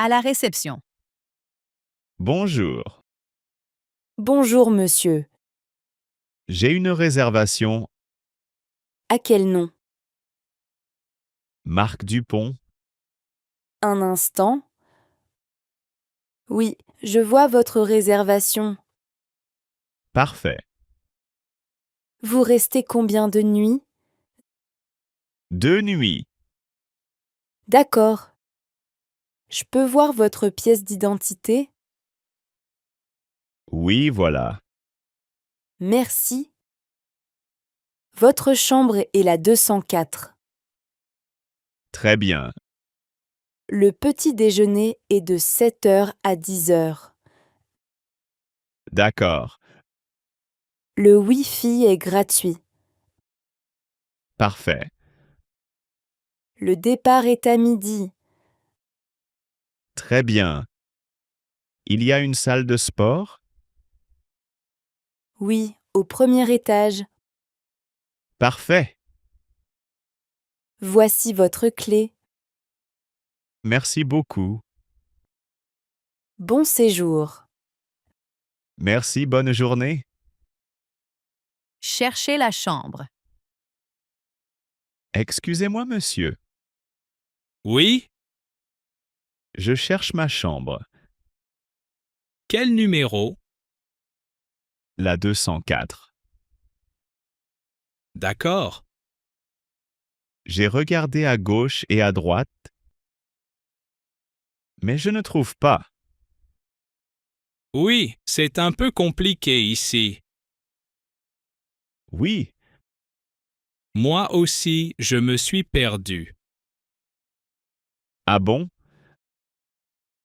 À la réception. Bonjour. Bonjour monsieur. J'ai une réservation. À quel nom? Marc Dupont. Un instant. Oui, je vois votre réservation. Parfait. Vous restez combien de nuits? 2 nuits. D'accord. Je peux voir votre pièce d'identité? Oui, voilà. Merci. Votre chambre est la 204. Très bien. Le petit déjeuner est de 7 heures à 10 heures. D'accord. Le Wi-Fi est gratuit. Parfait. Le départ est à midi. Très bien. Il y a une salle de sport? Oui, au premier étage. Parfait. Voici votre clé. Merci beaucoup. Bon séjour. Merci, bonne journée. Cherchez la chambre. Excusez-moi, monsieur. Oui, Je cherche ma chambre. quel numéro? La 204. D'accord. J'ai regardé à gauche et à droite, mais je ne trouve pas. Oui, c'est un peu compliqué ici. Oui, Moi aussi, je me suis perdu. ah bon?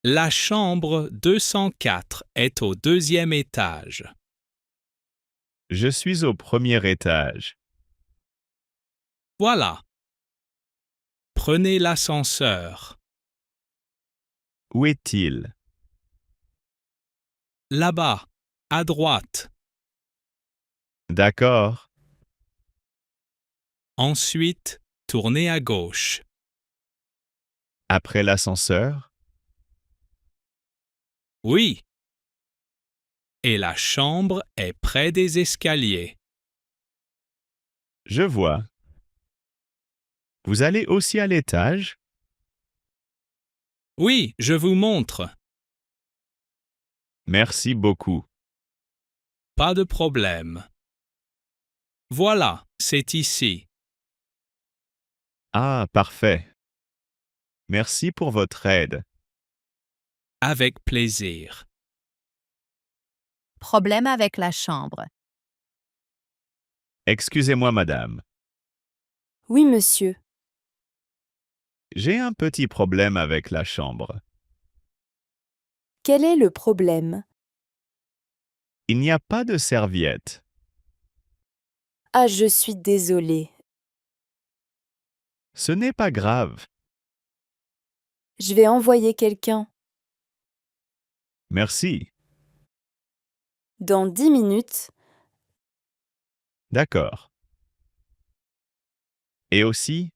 La chambre 204 est au deuxième étage. Je suis au premier étage. Voilà. Prenez l'ascenseur. Où est-il? Là-bas, à droite. D'accord. Ensuite, tournez à gauche. Après l'ascenseur? Oui. Et la chambre est près des escaliers. Je vois. Vous allez aussi à l'étage? Oui, je vous montre. Merci beaucoup. Pas de problème. Voilà, c'est ici. Ah, parfait. Merci pour votre aide. Avec plaisir. Problème avec la chambre. Excusez-moi, madame. Oui, monsieur. J'ai un petit problème avec la chambre. Quel est le problème? Il n'y a pas de serviette. Ah, je suis désolée. Ce n'est pas grave. Je vais envoyer quelqu'un. Merci. Dans 10 minutes. D'accord. Et aussi,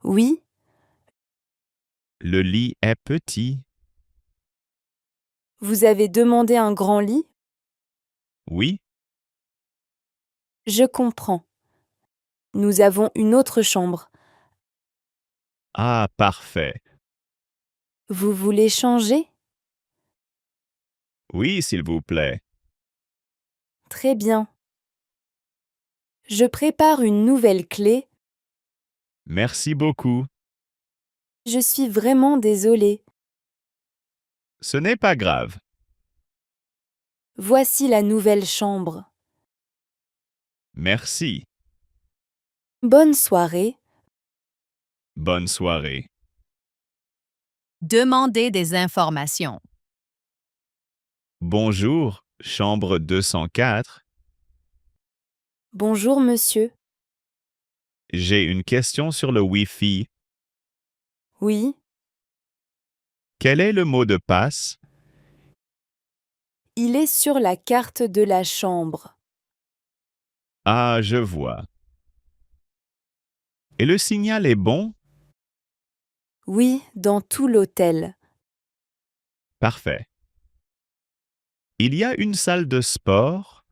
Oui, le lit est petit. vous avez demandé un grand lit? Oui, Je comprends. Nous avons une autre chambre. ah, parfait. Vous voulez changer? Oui, s'il vous plaît. Très bien. Je prépare une nouvelle clé. Merci beaucoup. Je suis vraiment désolée. Ce n'est pas grave. Voici la nouvelle chambre. Merci. Bonne soirée. Bonne soirée. Demandez des informations. Bonjour, chambre 204. Bonjour, monsieur. J'ai une question sur le Wi-Fi. Oui, Quel est le mot de passe? il est sur la carte de la chambre. Ah, je vois. Et le signal est bon? Oui, dans tout l'hôtel. Parfait. Il y a une salle de sport.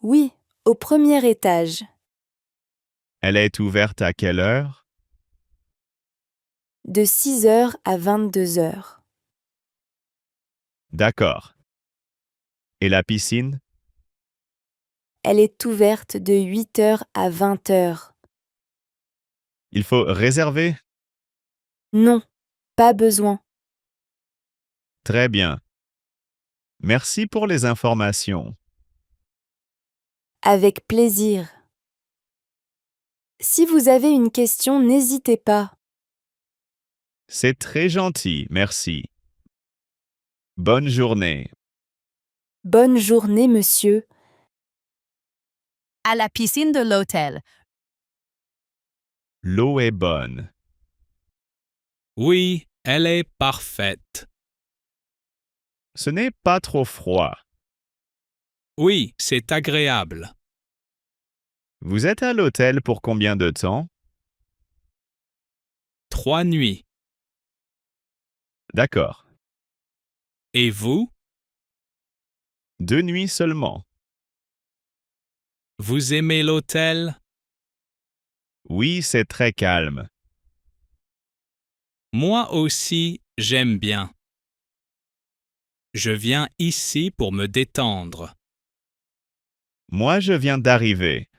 Oui, au premier étage. Elle est ouverte à quelle heure? De 6 heures à 22 heures. D'accord. Et la piscine? Elle est ouverte de 8 heures à 20 heures. Il faut réserver? Non, pas besoin. Très bien. Merci pour les informations. Avec plaisir. Si vous avez une question, n'hésitez pas. C'est très gentil, merci. Bonne journée. Bonne journée, monsieur. À la piscine de l'hôtel. L'eau est bonne. Oui, elle est parfaite. Ce n'est pas trop froid. Oui, c'est agréable. Vous êtes à l'hôtel pour combien de temps? 3 nuits. D'accord. Et vous? 2 nuits seulement. Vous aimez l'hôtel? Oui, c'est très calme. Moi aussi, j'aime bien. Je viens ici pour me détendre. Moi, je viens d'arriver.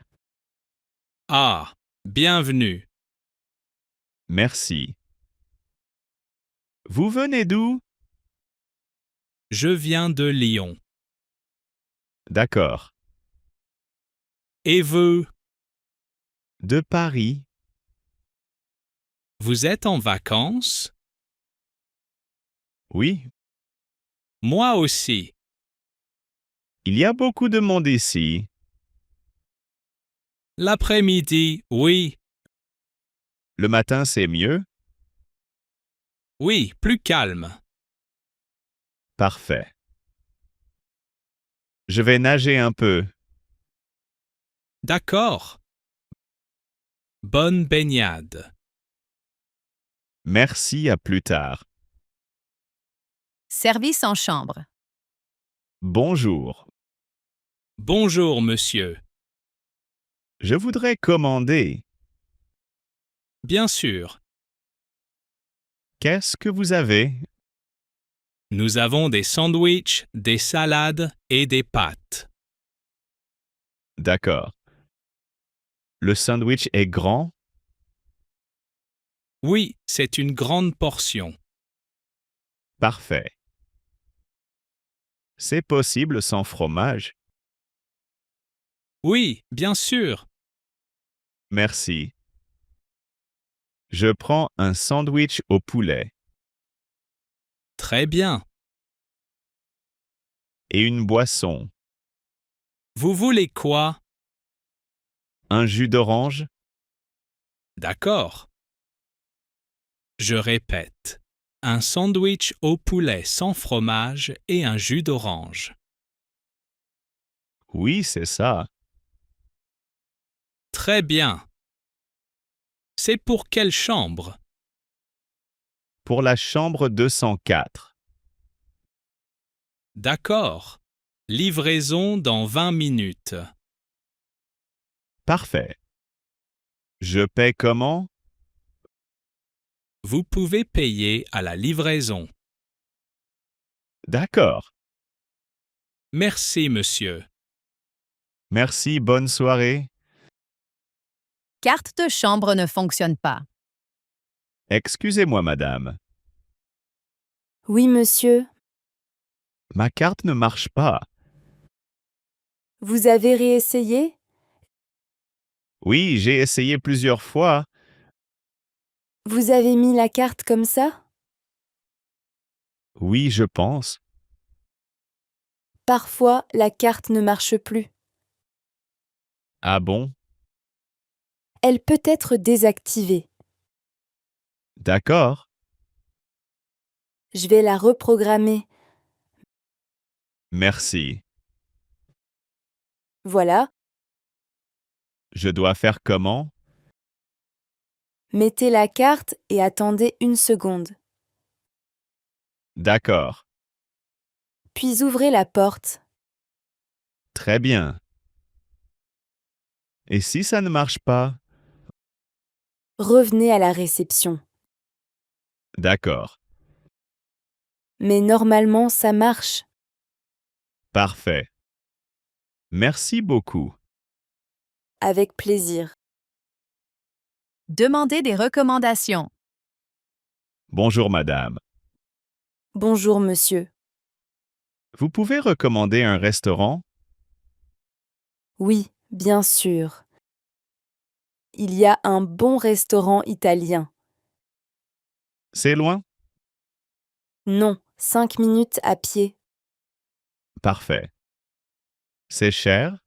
Ah, bienvenue. Merci. Vous venez d'où? Je viens de Lyon. D'accord. Et vous? De Paris? Vous êtes en vacances? Oui. Moi aussi. Il y a beaucoup de monde ici. L'après-midi, oui. Le matin, c'est mieux? Oui, plus calme. Parfait. Je vais nager un peu. D'accord. Bonne baignade. Merci, à plus tard. Service en chambre. Bonjour. Bonjour, monsieur. Je voudrais commander. Bien sûr, Qu'est-ce que vous avez? nous avons des sandwichs, des salades et des pâtes. D'accord. Le sandwich est grand? Oui, c'est une grande portion. Parfait. C'est possible sans fromage? Oui, bien sûr. Merci. Je prends un sandwich au poulet Très bien. et une boisson. Vous voulez quoi? Un jus d'orange? D'accord. Je répète. Un sandwich au poulet sans fromage et un jus d'orange. Oui, c'est ça. Très bien. C'est pour quelle chambre? Pour la chambre 204. D'accord. Livraison dans 20 minutes. Parfait. Je paie comment? Vous pouvez payer à la livraison. D'accord. Merci, monsieur. Merci, bonne soirée. Carte de chambre ne fonctionne pas. Excusez-moi, madame. Oui, monsieur. Ma carte ne marche pas. Vous avez réessayé? Oui, j'ai essayé plusieurs fois. Vous avez mis la carte comme ça? Oui, je pense. Parfois, la carte ne marche plus. Ah bon? Elle peut être désactivée. D'accord. Je vais la reprogrammer. Merci. Voilà, Je dois faire comment? Mettez la carte et attendez une seconde. D'accord. Puis ouvrez la porte. Très bien. Et si ça ne marche pas? Revenez à la réception. D'accord. Mais normalement, ça marche. Parfait. Merci beaucoup. Avec plaisir. Demandez des recommandations. Bonjour madame. Bonjour, monsieur. Vous pouvez recommander un restaurant? Oui, bien sûr. Il y a un bon restaurant italien. C'est loin? Non, 5 minutes à pied. Parfait. C'est cher?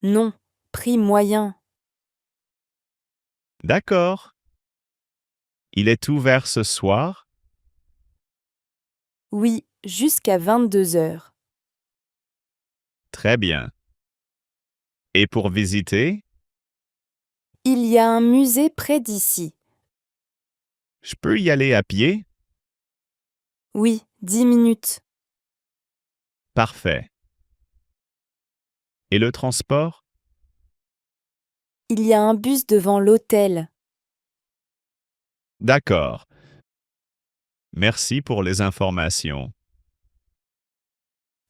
Non, prix moyen. D'accord. Il est ouvert ce soir? Oui, jusqu'à 22 heures. Très bien. Et pour visiter? Il y a un musée près d'ici. Je peux y aller à pied? Oui, 10 minutes. Parfait. Et le transport? Il y a un bus devant l'hôtel. D'accord. Merci pour les informations.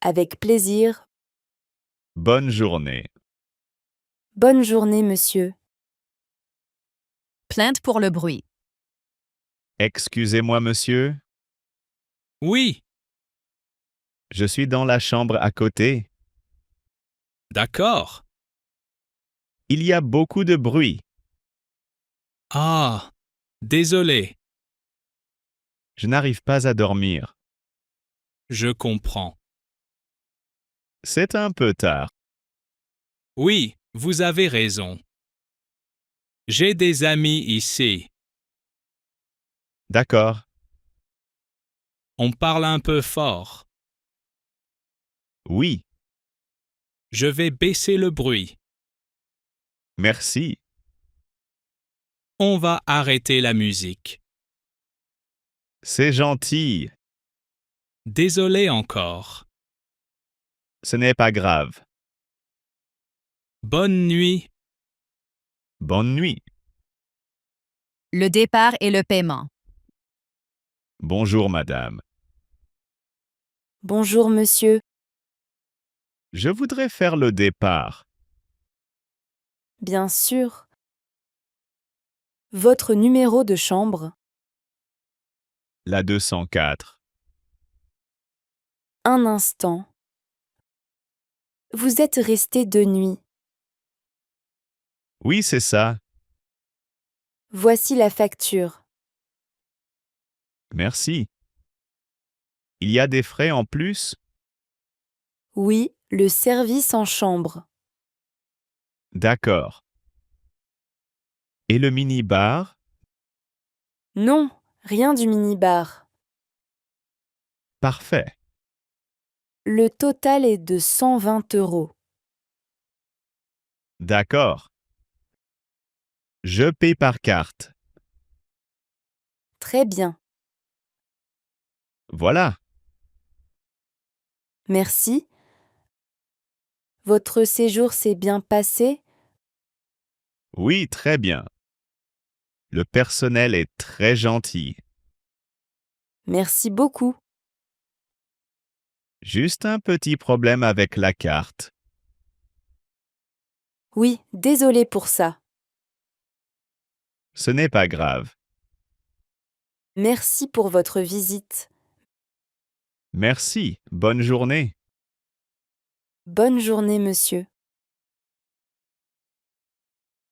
Avec plaisir. Bonne journée. Bonne journée, monsieur. Plainte pour le bruit. Excusez-moi, monsieur. Oui, Je suis dans la chambre à côté. d'accord. Il y a beaucoup de bruit. Ah, désolé, Je n'arrive pas à dormir. je comprends. C'est un peu tard. Oui, vous avez raison. J'ai des amis ici. D'accord. On parle un peu fort. Oui, Je vais baisser le bruit. merci. On va arrêter la musique. C'est gentil. Désolé encore. Ce n'est pas grave. Bonne nuit. Bonne nuit. Le départ et le paiement. Bonjour, madame. Bonjour, monsieur. Je voudrais faire le départ. Bien sûr. Votre numéro de chambre? La 204. Un instant. Vous êtes resté 2 nuits. Oui, c'est ça. Voici la facture. Merci. Il y a des frais en plus? Oui, le service en chambre. D'accord. Et le mini-bar? Non, rien du minibar. Parfait. Le total est de 120 euros. D'accord. Je paie par carte. Très bien. Voilà. Merci. Votre séjour s'est bien passé? Oui, très bien. Le personnel est très gentil. Merci beaucoup. Juste un petit problème avec la carte. Oui, désolé pour ça. Ce n'est pas grave. Merci pour votre visite. Merci. Bonne journée. Bonne journée, monsieur.